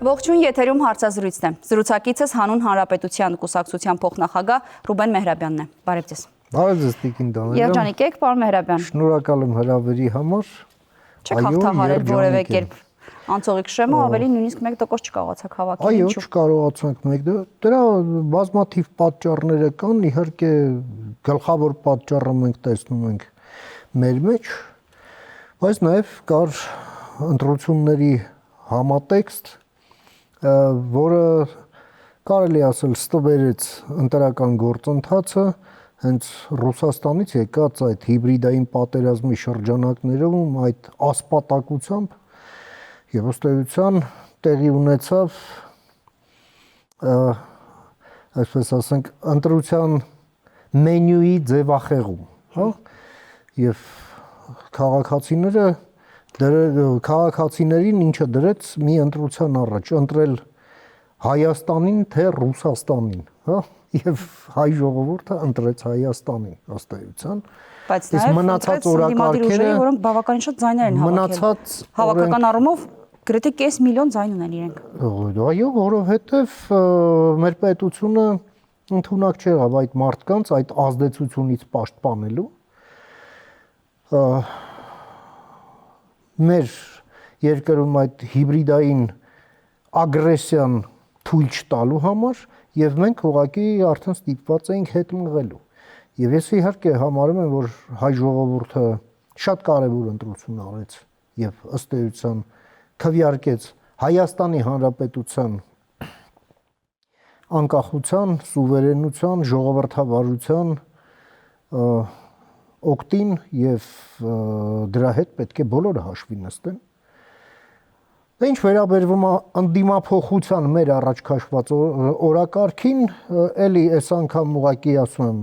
Ողջույն, եթերում հարցազրույցն է։ Զրուցակիցս Հանուն Հանրապետության կուսակցության փոխնախագահ Ռուբեն Մեհրաբյանն է։ Բարև ձեզ։ Բարև ձեզ, Տիկին Դանիել։ Երջանիկ եք, պարոն Մեհրաբյան։ Շնորհակալ եմ հրավերի համար։ Չեք հաղթահարել որևէ կերպ անցողիկ շեմը, ավելի նույնիսկ 1% չկարողացաք հավաքել։ Այո, չկարողացանք 1%։ Դրա բազմաթիվ պատճառներ կան, իհարկե գլխավոր պատճառը մենք տեսնում ենք մեր մեջ, բայց նաև կար ընտրությունների համատեքստ, որը կարելի ասել ստվերեց ընտրական գործընթացը հենց Ռուսաստանից եկած այդ հիբրիդային պատերազմի շրջանակներում այդ ասպատակությամբ եւ ըստ էության տեղի ունեցավ այսպես ասենք ընտրության մենյուի ձևախեղում, հա, եւ քաղաքացիներին ինչը դրեց մի ընտրության առաջ ընտրել Հայաստանին թե Ռուսաստանին, հա, եւ հայ ժողովուրդը ընտրեց Հայաստանին ըստ էության, բայց նաեւ մնացած օրակարգերը, որոնք բավականին շատ ձայներ են հավաքել, հավաքական առումով գրեթե կես միլիոն ձայն ունեն իրենք։ Այո, որովհետեւ մեր պետությունը ընդունակ չեղավ այդ մարդկանց այդ ազդեցությունից պաշտպանելու, մեր երկրում այդ հիբրիդային ագրեսիան թույլ չտալու համար եւ մենք ուղղակի արդեն ստիպված էինք հետ մղելու։ Եվ ես իհարկե համարում եմ, որ հայ ժողովուրդը շատ կարևոր ընտրություն արեց եւ ըստ էության քվեարկեց Հայաստանի Հանրապետության անկախության, սուվերենության, ժողովրդավարության օգտին եւ դրա հետ պետք է բոլորը հաշվի նստեն։ Ինչ վերաբերվում է ընդդիմափոխության մեր առաջ քաշված օրակարգին, էլի այս անգամ ուղղակի ասում եմ,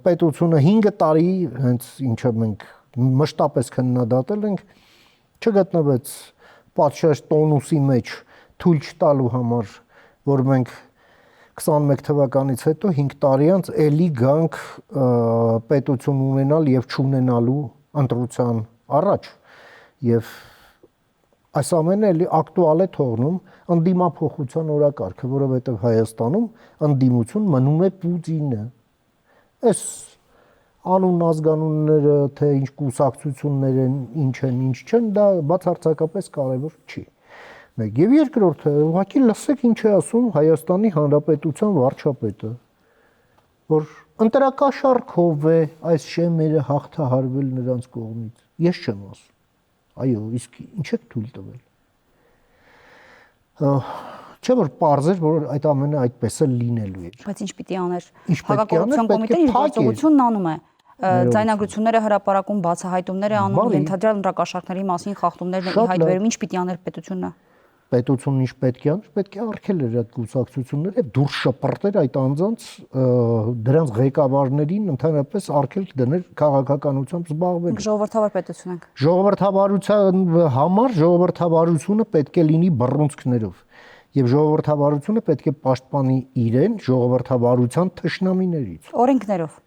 պետությունը 5 տարի, հենց ինչը մենք մշտապես քննադատել ենք, չգտնվեց պատշաճ տոնուսի մեջ թույլ չտալու համար, որ մենք 21 թվականից հետո 5 տարի անց էլի գանք պետություն ունենալ եւ չունենալու ընտրության առաջ եւ այս ամենը էլի ակտուալ է թողնում ընդդիմափոխության օրակարգը, որովհետեւ Հայաստանում ընդդիմություն մնում է Պուտինը։ Այս անուն ազգանունները, թե ինչ կուսակցություններ են, ինչ են, ինչ չեն, դա բացարձակապես կարևոր չի։ Մեկ եւ երկրորդը, ուղղակի լսեք ինչ է ասում Հայաստանի Հանրապետության վարչապետը, որ ընտրակաշառքով է այս շեմերը հաղթահարվել նրանց կողմից։ Ես չեմ ասում։ Այո, իսկ ինչ եք թույլ տվել։ Չէ՞ որ պարզ էր, որ այդ ամենը այդպես է լինելու էր։ Բայց ինչ պիտի աներ։ Հակակոռուպցիոն կոմիտեն իր գործողությունն անում է։ Ձայնագրությունները հրապարակում, բացահայտումներ է անում, ենթադրյալ ընտրակաշառքների մասին խախտումներն է ի հայտ բերում, ինչ պիտի աներ պետությունը։ Պետությունն ինչ պետք է աներ, պետք է արգելեր այդ կուսակցությունները, դուրս շպրտեր այդ անձանց դրանց ղեկավարներին ընդհանրապես արգելք դներ քաղաքականությամբ զբաղվել։ Ժողովրդավար պետություն ենք։ Ժողովրդավարության համար ժողովրդավարությունը պետք է լինի բռունցքներով եւ ժողովրդավարությունը պետք է պաշտպանի իրեն ժողովրդավարության թշնամիներից։ Օրենքներով։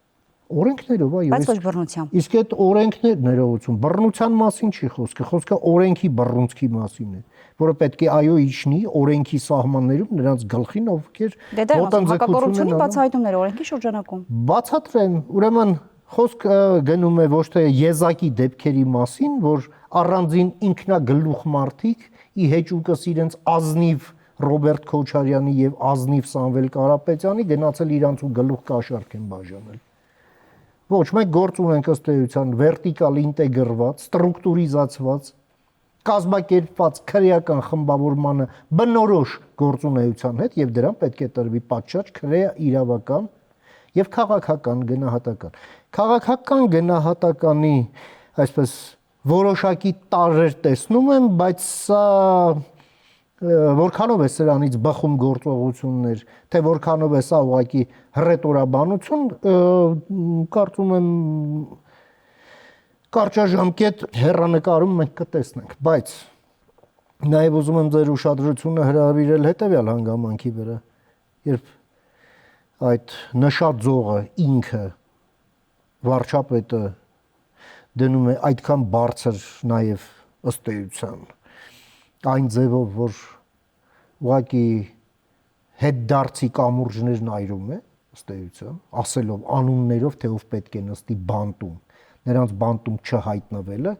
Օրենքներով, այո։ Բայց ոչ բռնությամբ։ Իսկ այդ օրենքներ ներողություն, բռնության մասին չի խոսքը, խոսքը օրենքի բռնցքի մասին է, որը պետք է այո իջնի օրենքի սահմաններում նրանց գլխին, ովքեր հակակոռուպցիոնի բացահայտումները օրենքի շրջանակում։ Բացատրեմ, ուրեմն խոսքը գնում է ոչ թե եզակի դեպքերի մասին, որ առանձին ինքնագլուխ մարդիկ ի հեճուկս իրենց ազնիվ Ռոբերտ Քոչարյանի եւ ազնիվ Սամվել Կարապետյանի գնացել իրանց ու գլուխ կաշառք են բաժանել։ Ոչ, մենք գործ ունենք ըստ էության վերտիկալ ինտեգրված, ստրուկտուրիզացված, կազմակերպված քրեական խմբավորմանը բնորոշ գործունեության հետ եւ դրան պետք է տրվի պատշաճ քրեա իրավական եւ քաղաքական գնահատական։ Քաղաքական գնահատականի այսպես որոշակի տարրեր տեսնում եմ, բայց սա որքանով է սրանից բխում գործողություններ, թե որքանով է սա ուղղակի հռետորաբանություն, կարծում եմ կարճաժամկետ հեռանկարում մենք կտեսնենք, բայց նաև ուզում եմ ձեր ուշադրությունը հրավիրել հետևյալ հանգամանքի վրա, երբ այդ նշած ձողը ինքը վարչապետը դնում է այդքան բարձր նաև ըստ էության այն ձևով, որ ուղղակի հետդարձի կամուրջներն այրում է, ըստ էության, ասելով անուններով, թե ով պետք է նստի բանտում, նրանց բանտում չհայտնվելը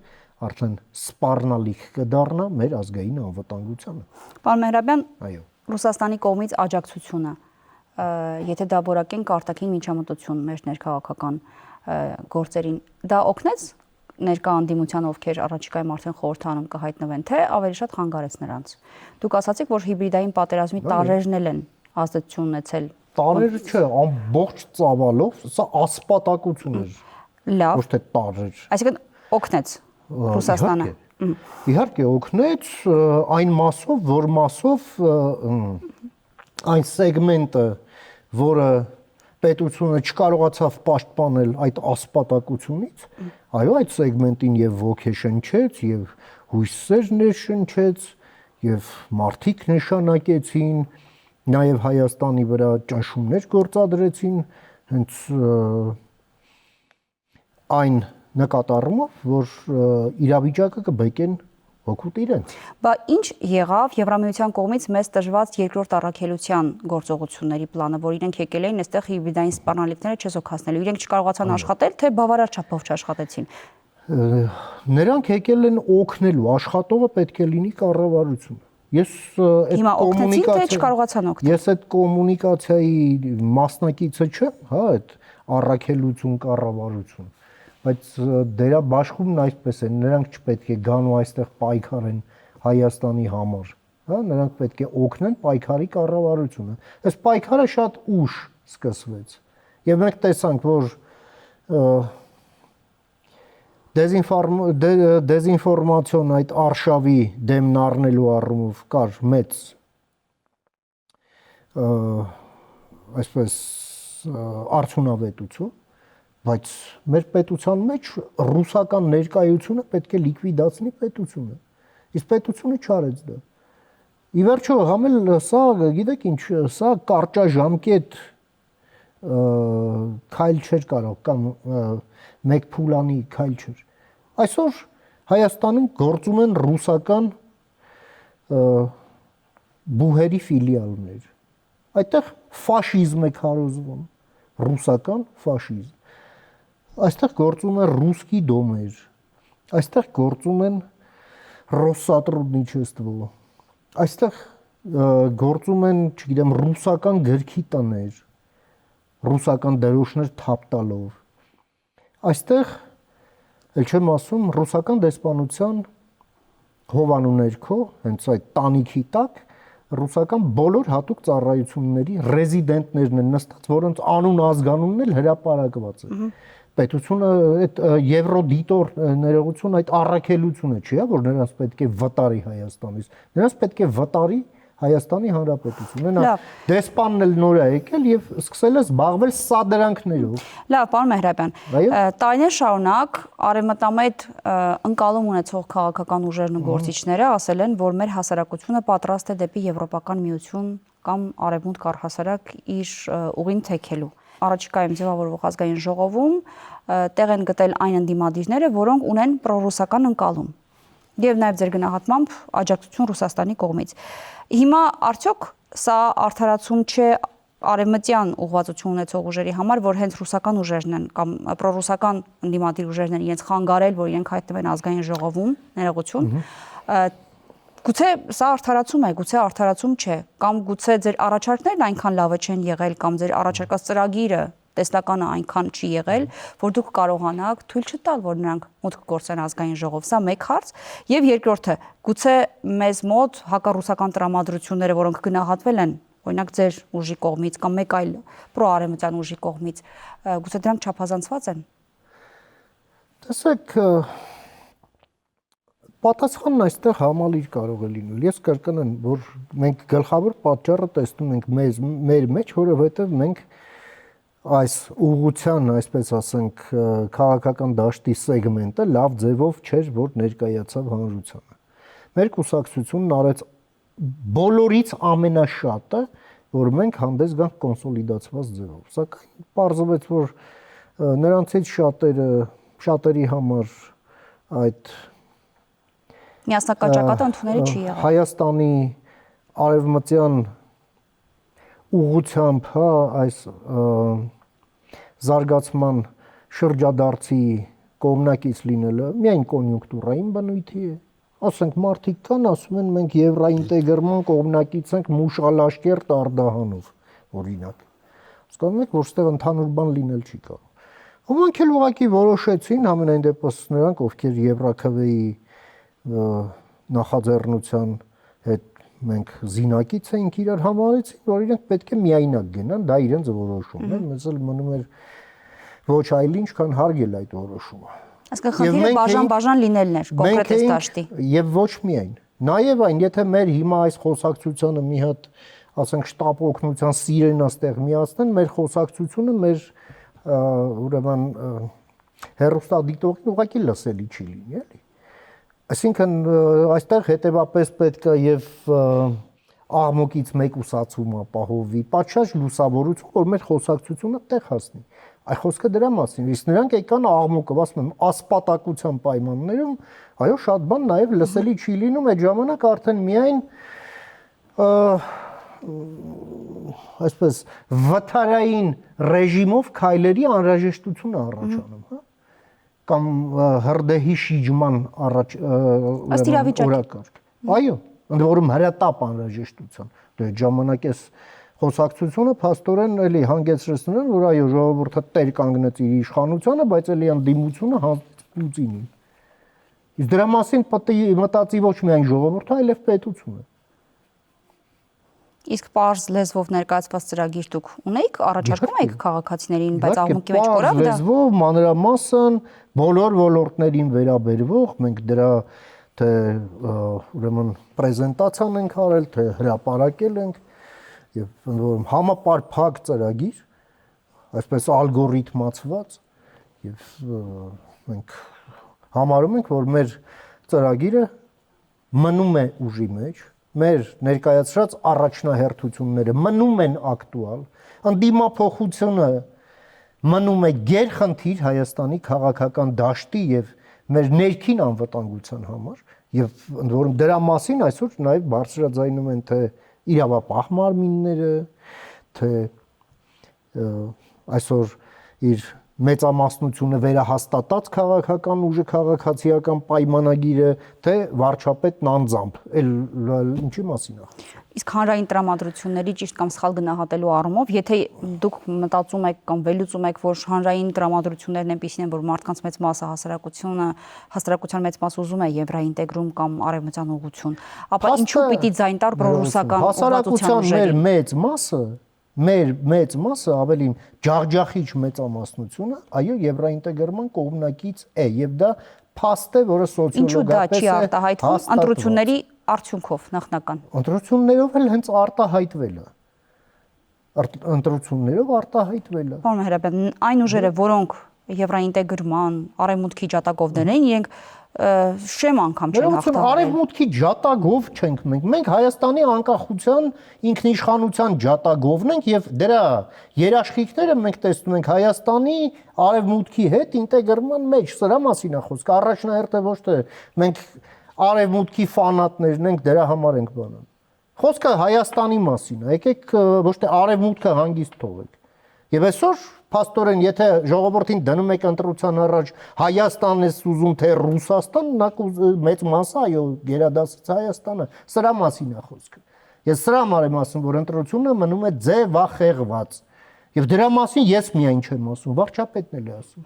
արդեն սպառնալիք կդառնա մեր ազգային անվտանգությանը։ Պարոն Մեհրաբյան, Այո։ Ռուսաստանի կողմից աջակցությունը, եթե դա որակենք արտաքին միջամտություն մեր ներքաղաքական գործերին, դա օգնեց ներկա անդիմության, ովքեր առաջիկայում արդեն խորհրդանում կհայտնվեն, թե ավելի շատ խանգարեց նրանց։ Դուք ասացիք, որ հիբրիդային պատերազմի տարրերն են ազդեցություն ունեցել։ Տարրերը չէ, ամբողջ ծավալով, սա ասպատակություն էր։ Լավ։ Ոչ թե տարրեր։ Այսինքն օգնեց Ռուսաստանը։ Իհարկե օգնեց այն մասով, որ մասով այն սեգմենտը, որը պետությունը չկարողացավ պաշտպանել այդ ասպատակությունից, այո, այդ սեգմենտին եւ ոգեշնչեց, եւ հույսեր ներշնչեց, եւ մարդիկ նշանակեցին, նաեւ Հայաստանի վրա ճնշումներ գործադրեցին, հենց այն նկատառումով, որ իրավիճակը կբեկեն հոգուտ իրենց։ Բա ինչ եղավ Եվրամիության կողմից մեզ տրված երկրորդ առաքելության գործողությունների պլանը, որ իրենք եկել էին այստեղ հիբրիդային սպառնալիքները չեզոքացնելու։ Իրենք չկարողացան աշխատել, թե բավարար չափով չաշխատեցին։ Նրանք եկել են օգնելու, աշխատողը պետք է լինի կառավարությունը։ Ես Հիմա օգնեցին, թե չկարողացան օգնել։ Ես այդ կոմունիկացիայի մասնակիցը չեմ, հա, այդ առաքելություն, կառավարություն, բայց դերաբաշխումն այսպես է, նրանք չպետք է գան ու այստեղ պայքարեն Հայաստանի համար, հա, նրանք պետք է օգնեն պայքարի կառավարությունը։ Այս պայքարը շատ ուշ սկսվեց։ Եվ մենք տեսանք, որ դեզինֆորմացիոն այդ արշավի դեմն առնելու առումով կար մեծ այսպես արդյունավետություն, բայց մեր պետության մեջ ռուսական ներկայությունը պետք է լիկվիդացնի պետությունը։ Իսկ պետությունը չարեց դա։ Ի վերջո, համ էլ սա, գիտեք ինչ, սա կարճաժամկետ քայլ չէր կարող կամ մեկ փուլանի քայլ չէր։ Այսօր Հայաստանում գործում են ռուսական բուհերի ֆիլիալներ։ Այդտեղ ֆաշիզմ է քարոզվում, ռուսական ֆաշիզմ։ Այստեղ գործում են ռուսկի դոմեր, այստեղ գործում են Россотрудничество, այստեղ գործում են, չգիտեմ, ռուսական գրքի տներ, ռուսական դրոշներ թափ տալով։ Այստեղ, ել չեմ ասում, ռուսական դեսպանության հովանու ներքո, հենց այդ տանիքի տակ, ռուսական բոլոր հատուկ ծառայությունների ռեզիդենտներն են նստած, որոնց անուն ազգանունն էլ հրապարակված է։ Պետությունը այդ եվրոդիտոր ներողություն այդ առաքելությունը չի, որ նրանց պետք է վտարի Հայաստանից։ Նրանց պետք է վտարի Հայաստանի Հանրապետությունը։ Նա դեսպանն էլ նոր է եկել եւ սկսել է զբաղվել սադրանքներով։ Լավ, պարոն Մեհրաբյան, տարիներ շարունակ արևմտամետ ընկալում ունեցող քաղաքական ուժերն ու գործիչները ասել են, որ մեր հասարակությունը պատրաստ է դեպի Եվրոպական միություն կամ արևմուտք առհասարակ իր ուղին թեքելու։ Առաջիկայում ձևավորվող ազգային ժողովում տեղ են գտել այն ընդդիմադիրները, որոնք ունեն պրոռուսական ընկալում եւ նաեւ ձեր գնահատմամբ աջակցություն Ռուսաստանի կողմից։ Հիմա արդյոք սա արդարացում չէ արևմտյան ուղղվածություն ունեցող ուժերի համար, որ հենց ռուսական ուժերն են կամ պրոռուսական ընդդիմադիր ուժերն են իրենց խանգարել, որ իրենք հայտնվեն ազգային ժողովում, ներողություն։ Գուցե սա արդարացում է, գուցե արդարացում չէ, կամ գուցե ձեր առաջարկներն այնքան լավը չեն եղել, կամ ձեր առաջարկած ծրագիրը տեսլականը այնքան չի եղել, որ դուք կարողանաք թույլ չտալ, որ նրանք մուտք գործեն ազգային ժողով։ Սա մեկ հարց, եւ երկրորդը, գուցե մեզ մոտ հակառուսական տրամադրությունները, որոնք գնահատվել են, օրինակ ձեր ուժի կողմից կամ մեկ այլ պրոարևմտյան ուժի կողմից, գուցե դրանք չափազանցված են։ Տեսեք, պատասխանն այստեղ համալիր կարող է լինել։ Ես կրկնեմ, որ մենք գլխավոր պատճառը տեսնում ենք մեր մեջ, որովհետև մենք այս ուղղության, այսպես ասենք, քաղաքական դաշտի սեգմենտը լավ ձևով չէր, որ ներկայացավ հանրությանը։ Մեր կուսակցությունն արեց բոլորից ամենաշատը, որ մենք հանդես գանք կոնսոլիդացված ձևով։ Սակայն պարզվեց, որ նրանցից շատերի համար այդ միասնակաճակատը ընդունելի չի եղել։ Հայաստանի արևմտյան ուղղությամբ, հա, այս զարգացման շրջադարձի կողմնակից լինելը միայն կոնյունկտուրային բնույթի է։ Ասենք մարդիկ կան, ասում են մենք եվրոինտեգրման կողմնակից ենք Մուշալաշկերտ Արդահանով, օրինակ։ Հասկանում եք, որ ստեղ ընդհանուր բան լինել չի կարող։ Ոմանք էլ ուղղակի որոշեցին, համենայն դեպս նրանք, ովքեր Եվրաքվեի նախաձեռնության հետ մենք զինակից էինք իրար համարեցին, որ իրենք պետք է միայնակ գնան, դա իրենց որոշումն է, մեզ էլ մնում էր ոչ այլ ինչ, քան հարգել այդ որոշումը։ Այսինքն խնդիրը բաժան լինելն էր կոնկրետ դաշտի։ Եվ ոչ միայն։ Նաև այն, եթե մեր հիմա այս խոսակցությանը մի հատ, ասենք, շտապ օգնության սիրենա ստեղ միացնեն, մեր խոսակցությունը մեր ուրեմն հեռուստադիտողին ուղղակի լսելի չի լինի, էլի։ Այսինքն այստեղ հետևապես պետք է եւ աղմուկից մեկուսացում ապահովի, պատշաճ լուսավորություն, որ մեր խոսակցությունը տեղ հասնի։ Այ խոսքը դրա մասին, իսկ նրանք եկան աղմուկը, ասում եմ, ասպատակության պայմաններում, այո, շատ բան նաև լսելի չի լինում, այդ ժամանակ արդեն միայն այսպես վթարային ռեժիմով քայլերի անհրաժեշտություն առաջանում, հա, կամ հրդեհի շիջման օրակարգ։ Այո, ընդ որում հրատապ անհրաժեշտության։ Դե այդ ժամանակ էս խոսակցությունը փաստորեն էլի հանգեցրեցնում են, որ այո, ժողովուրդը տեր կանգնեց իր իշխանությանը, բայց էլի անդիմությունը հանց Պուտինին։ Իսկ դրա մասին պետք է մտածի ոչ միայն ժողովուրդը, այլև պետությունը։ Իսկ պարզ լեզվով ներկայացված ծրագիր դուք ունեիք, առաջարկում եք քաղաքացիներին, բայց աղմուկի մեջ կորավ դա։ Լեզվով մանրամասն բոլոր ոլորտներին վերաբերվող, մենք դրա թե ուրեմն պրեզենտացիան ենք արել, թե հրապարակել ենք եւ ընդ որում համապարփակ ծրագիր, այսպես ալգորիթմացված եւ մենք համարում ենք, որ մեր ծրագիրը մնում է ուժի մեջ, մեր ներկայացրած առաջնահերթությունները մնում են ակտուալ, անդիմափոխությունը մնում է գերխնդիր Հայաստանի քաղաքական դաշտի եւ մեր ներքին անվտանգության համար եւ ընդ որում դրա մասին այսօր նաեւ բարձրաձայնում են թե իրավապահ մարմինները, թե այսօր իր մեծամասնությունը վերահաստատած քաղաքական ուժը, քաղաքացիական պայմանագիրը, թե վարչապետն անձամբ, ինչի մասին է։ Իսկ հանրային տրամադրությունների ճիշտ կամ սխալ գնահատելու առումով, եթե դուք մտածում եք կամ վերլուծում եք, որ հանրային տրամադրություններն այնպիսին են, որ մարդկանց մեծ մասը հասարակության մեծ մասը ուզում է եվրոինտեգրում կամ արևմտյան ուղղություն, ապա ինչու պիտի ձայն տար պրոռուսական հասարակության մեր մեծ մասը ավելին ջախջախիչ մեծամասնությունը, այո, եվրոինտեգրման կողմնակից է եւ դա փաստ է, որը սոցիոլոգապես է հաստատված։ Ինչու դա չի արտահայտվում ընտրությունների արդյունքով նախնական։ Ընտրություններով էլ հենց արտահայտվել է։ Ընտրություններով արտահայտվել է։ Պարոն Հրապետ, այն ուժերը, որոնք եվրոինտեգրման, արևմուտքի ջատագովներ են, իրենք շեմ անգամ չեն հաղթահարել։ Արևմուտքի ջատագով չենք մենք։ Մենք Հայաստանի անկախության, ինքնիշխանության ջատագովն ենք եւ դրա երաշխիքները մենք տեսնում ենք Հայաստանի արևմուտքի հետ ինտեգրման մեջ։ Սրա մասին է խոսքը։ Առաջնահերթը ոչ թե մենք արևմուտքի ֆանատներն ենք, դրա համար ենք բանում։ Խոսքը Հայաստանի մասին է։ Եկեք ոչ թե արևմուտքը հանգիստ թողեք։ Եվ այսօր փաստորեն, եթե ժողովրդին դնում եք ընտրության առաջ Հայաստանն է ուզում թե Ռուսաստան, նա մեծ մասը այո գերադասեց Հայաստանը, սրա մասին է խոսքը։ Ես սրա համար եմ ասում, որ ընտրությունը մնում է ձևախեղված։ Եվ դրա մասին ես միայն չեմ ասում, վարչապետն էլ է ասում։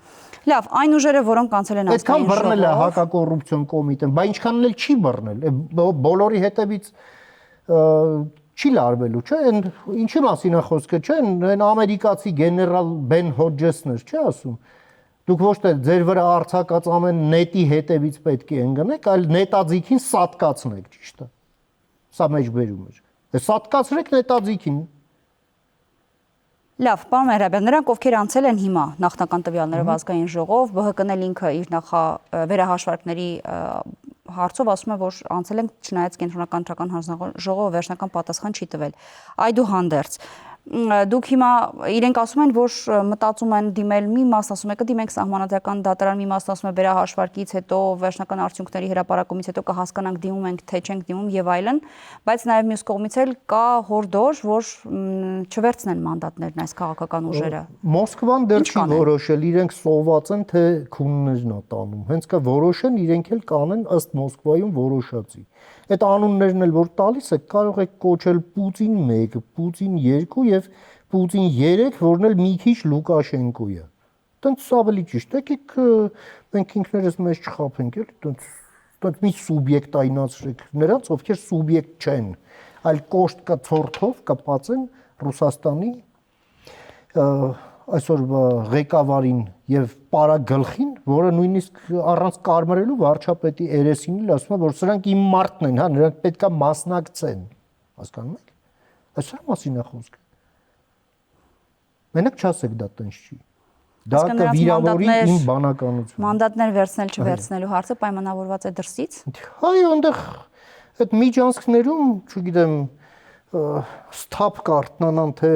Լավ, այն ուժերը, որոնք անցել են այդքան բռնել է հակակոռուպցիոն կոմիտեն, բայց ինչքան էլ չի բռնել, բոլորի հետևից չի լարվելու, չէ՞, ինչի մասին է խոսքը, չէ՞, այն ամերիկացի գեներալ Բեն Հոջեսն էր, չէ՞ ասում։ Դուք ոչ թե ձեր վրա արձակած ամեն նետի հետևից պետք է ընկնեք, այլ նետաձիգին սատկացնեք, ճիշտ է։ Սա մեջբերում էր։ Դե սատկացրեք նետաձիգին։ Լավ, պարոն Մehrabian, նրանք ովքեր անցել են հիմա նախնական տվյալներով ազգային ժողով, ԲՀԿ-ն էլ ինքը իր վերահաշվարկների հարցով ասում է, որ անցել ենք չնայած կենտրոնական հանրական հանձնաժողովը վերջնական պատասխան չի տվել։ Այդուհանդերձ, Դուք հիմա իրենք ասում են, որ մտածում են դիմել մի մասն ասում է կդիմենք սահմանադրական դատարան, մի մասն ասում է վերահաշվարկից հետո վերջնական արդյունքների հրապարակումից հետո կհասկանանք դիմում ենք թե չենք դիմում եւ այլն, բայց նաեւ մյուս կողմից էլ կա հորդոր, որ չվերցնեն մանդատներն այս քաղաքական ուժերը։ Մոսկվան դեռ չի որոշել, իրենք սոված են թե քուններն ա տանում։ Հենց կա որոշեն, իրենք էլ կանեն ըստ Մոսկվայում որոշածի։ Այդ անուններն էլ որ տալիս է, կարող եք կոչել Պուտին 1, Պուտին 2 եւ Պուտին 3, որն էլ մի քիչ Լուկաշենկոն է։ Տենց ավելի ճիշտ է, եկեք մենք ինքներս մեզ չխափենք, էլի, տենց մի սուբյեկտայնացրեք նրանց, ովքեր սուբյեկտ չեն, այլ կոշտ կցորթով կապած են Ռուսաստանի այսօրվա ղեկավարին եւ պարագլխին, որը նույնիսկ առանց կարմրելու վարչապետի երեսին էլ ասում է, որ սրանք իմ մարդն են, հա, նրանք պետքա մասնակցեն, հասկանում եք։ Այս რა մասին է խոսքը։ Մենակ չասեք դա տենց չի։ Դա կվիրավորի իմ բանականությունը։ Մանդատներ վերցնել չվերցնելու հարցը պայմանավորված է դրսից։ Այո, այնտեղ այդ միջանցքներում, չգիտեմ, ստապ կարտնանան թե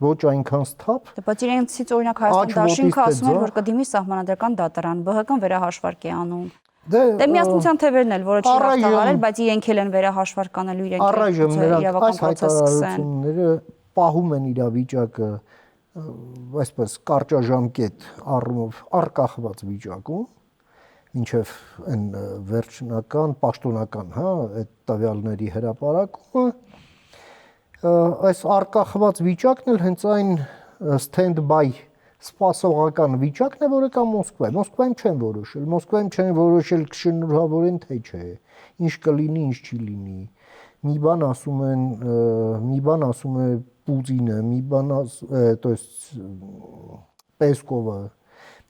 ոչ այնքան ստապ։ Բայց իրենցից օրինակ Հայաստան դաշինքը ասում էր, որ կդիմի սահմանադրական դատարան, ԲՀԿ-ն վերահաշվարկ է անում։ Դե միասնության թևերն էլ, որը չի հաղթահարել, բայց իրենք էլ են վերահաշվարկ անելու, իրենք առայժմ իրավական process սկսեն։ Պահում են իրավիճակը այսպես կարճաժամկետ առումով արկախված վիճակում, ինչև այն վերջնական պաշտոնական, հա, այդ տվյալների հրապարակումը այս արկախված վիճակն էլ հենց այն stand-by սպասողական վիճակն է, որը կա Մոսկվայում։ Մոսկվայում չեն որոշել, Մոսկվայում չեն որոշել կշնորհավորեն թե չէ, ինչ կլինի, ինչ չի լինի։ Մի բան ասում է Պուտինը, մի բան то есть Պեսկովը,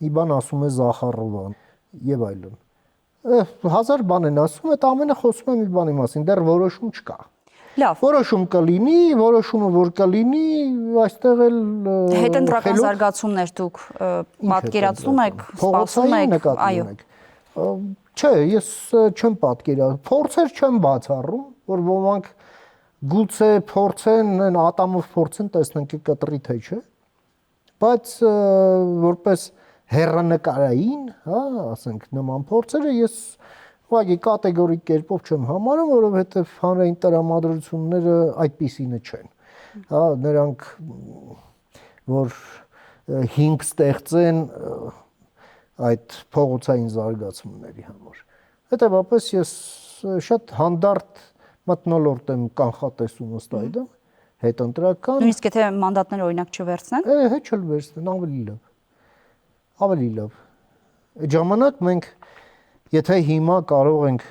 մի բան ասում է Զախարովան եւ այլն։ Հազար բան են ասում, այդ ամենը խոսում է մի բանի մասին, դեռ որոշում չկա։ Լավ։ Որոշում կլինի, որոշումը որ կլինի, այստեղ էլ հետընտրական զարգացումներ դուք պատկերացնում եք, սպասում եք, այո։ Չէ, ես չեմ պատկերացնում, փորձեր չեմ բացառում, որ ոմանք գուցե փորձեն, այն ատամով փորձեն, տեսնենք կտրի թե չէ, բայց որպես հեռանկարային, հա, ասենք նման փորձերը ես ուղղակի կատեգորիկ կերպով չեմ համարում, որովհետև հանրային տրամադրությունները այդպիսինը չեն։ Հա, նրանք որ հիմք ստեղծեն այդ փողոցային զարգացումների համար։ Հետևաբար ես շատ հանդարտ մթնոլորտ եմ կանխատեսում ըստ այդմ, հետընտրական։ Նույնիսկ եթե մանդատները օրինակ չվերցնեն։ Հետ չվերցնեն, ավելի լավ։ Ավելի լավ։ Այդ ժամանակ մենք եթե հիմա կարող ենք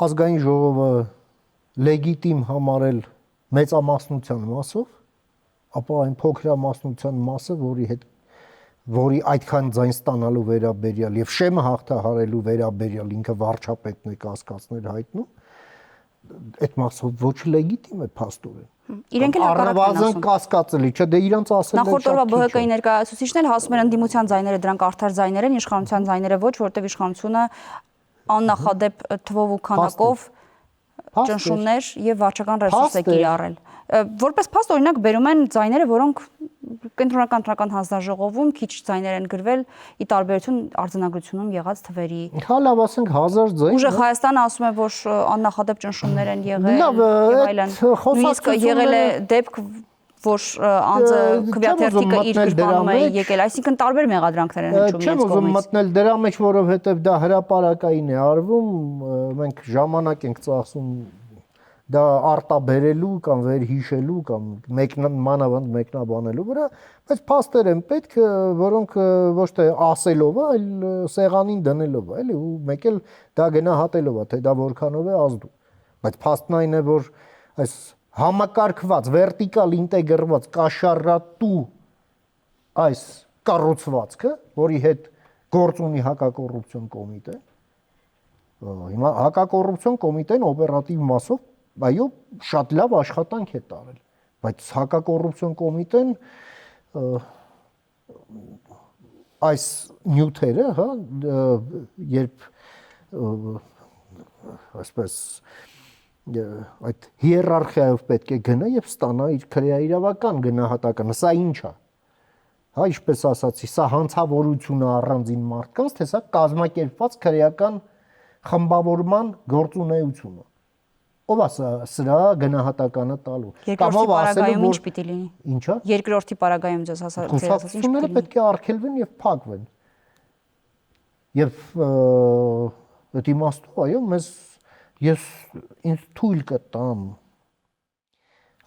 ազգային ժողովը լեգիտիմ համարել մեծամասնության մասով, ապա այն փոքրամասնության մասը, որի այդքան ձայն ստանալու վերաբերյալ եւ շեմը հաղթահարելու վերաբերյալ ինքը վարչապետն է կասկածներ հայտնում, այդ մասով ոչ լեգիտիմ է փաստորեն։ Իրենք էլ առնվազն կասկածելի, չէ, դե իրանց ասել են նախորդ օրվա ԲՀԿ-ի ներկայացուցիչն էլ ասում են ընդդիմության ձայները դրանք արդար ձայներ են, իշխանության ձայները ոչ, որտեղ իշխանությունը աննախադեպ թվով ու քանակով ճնշումներ եւ վարչական ռեսուրս է կիրառել։ Որպես փաստ օրինակ բերում են ձայները, որոնք կենտրոնական տնական հանձնաժողովում քիչ ձայներ են գրվել ի տարբերություն արձանագրությունում եղած թվերի։ Հա լավ, ասենք 1000 ձայն։ Ուժեղ Հայաստանը ասում է, որ աննախադեպ ճնշումներ են եղել եւ այլն։ Նույնիսկ եղել է դեպք, որ անձը քվեաթերթիկը իր գրպանում է եկել, այսինքն տարբեր մեղադրանքներ են հնչում իրենց կողմից։ Չեմ ուզում մտնել դրա մեջ, որովհետեւ դա հրապարակային է արվում, մենք ժամանակ ենք ծախսում դա արտաբերելու կամ վերհիշելու կամ մանավանդ մեկնաբանելու վրա, բայց փաստեր են պետք, որոնք ոչ թե ասելով, այլ սեղանին դնելով, էլի, ու մեկ էլ դա գնահատելով, թե դա որքանով է ազդու։ Բայց փաստն այն է, որ այս համակարգված, վերտիկալ ինտեգրված կաշառատու այս կառուցվածքը, որի հետ գործ ունի հակակոռուպցիոն կոմիտեն, հիմա հակակոռուպցիոն կոմիտեն օպերատիվ մասով այո, շատ լավ աշխատանք է տարել, բայց հակակոռուպցիոն կոմիտեն այս նյութերը, հա, երբ այսպես այդ հիերարխիայով պետք է գնա եւ ստանա իր քրեաիրավական գնահատականը։ Սա ինչ է։ Հա, ինչպես ասացի, սա հանցավորություն է առանձին մարդկանց, թե սա կազմակերպված քրեական խմբավորման գործունեություն է։ Ով է սրա գնահատականը տալու։ Երկրորդի պարագայում ինչ պիտի լինի։ Ինչա։ Երկրորդի պարագայում ձեզ ասած ինչ Խոսակցությունները պետք է արգելվեն եւ փակվեն։ Եվ այդ իմաստով, այո, ես ինձ թույլ կտամ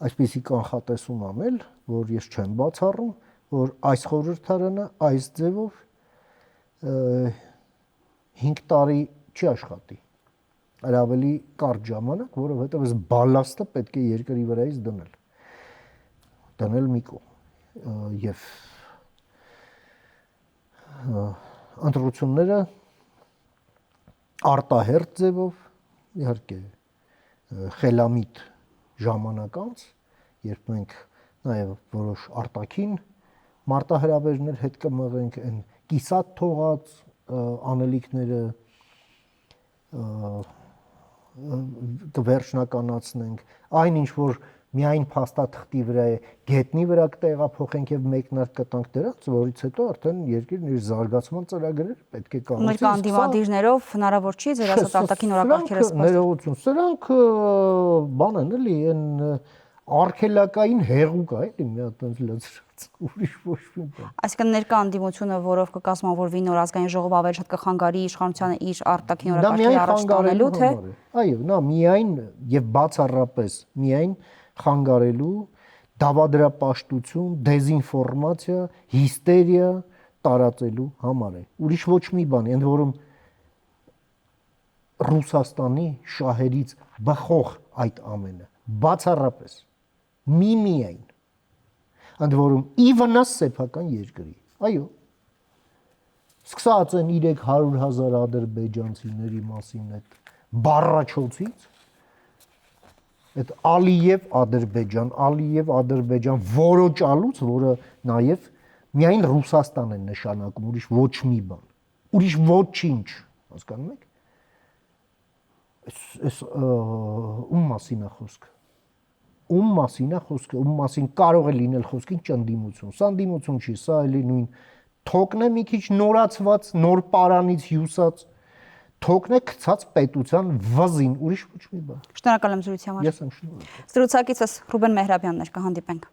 այսպիսի կանխատեսում անել, որ ես չեմ բացառում, որ այս խորհրդարանը այս ձևով 5 տարի չի աշխատի։ Այլ ավելի կարճ ժամանակ, որովհետև այս բալաստը պետք է երկրի վրայից դնել մի կողմ եւ ընտրությունները արտահերթ ձևով իհարկե խելամիտ ժամանակ անց, երբ մենք նաեւ որոշ արտաքին մարտահրավերներ հետ կմղենք, այն կիսատ թողած անելիքները կվերջնականացնենք, այն ինչ որ միայն փաստաթղթի վրա է, գետնի վրա կտեղափոխենք եւ մեկնարկ կտանք դրանց, որից հետո արդեն երկիրն իր զարգացման ծրագրերը պետք է կառուցի։ Ներկա անդիմադիրներով հնարավոր չի ձեր ասած արտաքին օրակարգերը սպասել։ Ներողություն, սրանք բան են էլի, այն արգելակային հեղուկ է, էլի մի հատ այնց լծրած, ուրիշ ոչ մի բան։ Այսինքն ներկա անդիմությունը, որով կկազմավորվի նոր ազգային ժողով, ավելի շատ կխանգարի իշխանությանը իր արտաքին օրակարգի առաջ տանելու, թե։ Այո, նա միայն եւ բացառապես միայն խանգարելու դավադրապաշտություն, դեզինֆորմացիա, հիստերիա տարածելու համար է։ Ուրիշ ոչ մի բան, ընդ որում Ռուսաստանի շահերից բխող այդ ամենը, բացառապես միայն ընդ որում ի վնաս սեփական երկրի։ Այո։ Սկսած են 300,000 ադրբեջանցիների մասին այդ բառաչոցից, այդ Ալիև Ադրբեջան որոճալուց, որը նաև միայն Ռուսաստան է նշանակում, ուրիշ ոչ մի բան, ուրիշ ոչինչ, հասկանում եք։ Այս ում մասին է խոսքը։ Ում մասին է խոսքը, ում մասին կարող է լինել խոսքին ճնդիմություն։ Սա ընդդիմություն չի, սա էլի նույն թոկն է մի քիչ նորացված, նոր պարանից հյուսած, թոկն է գցած պետության վզին, ուրիշ ոչ մի բան։ Շնորհակալ եմ զրույցի համար։ Ես եմ շնորհակալ։ Զրուցակիցս Ռուբեն Մեհրաբյանն էր, կհանդիպենք։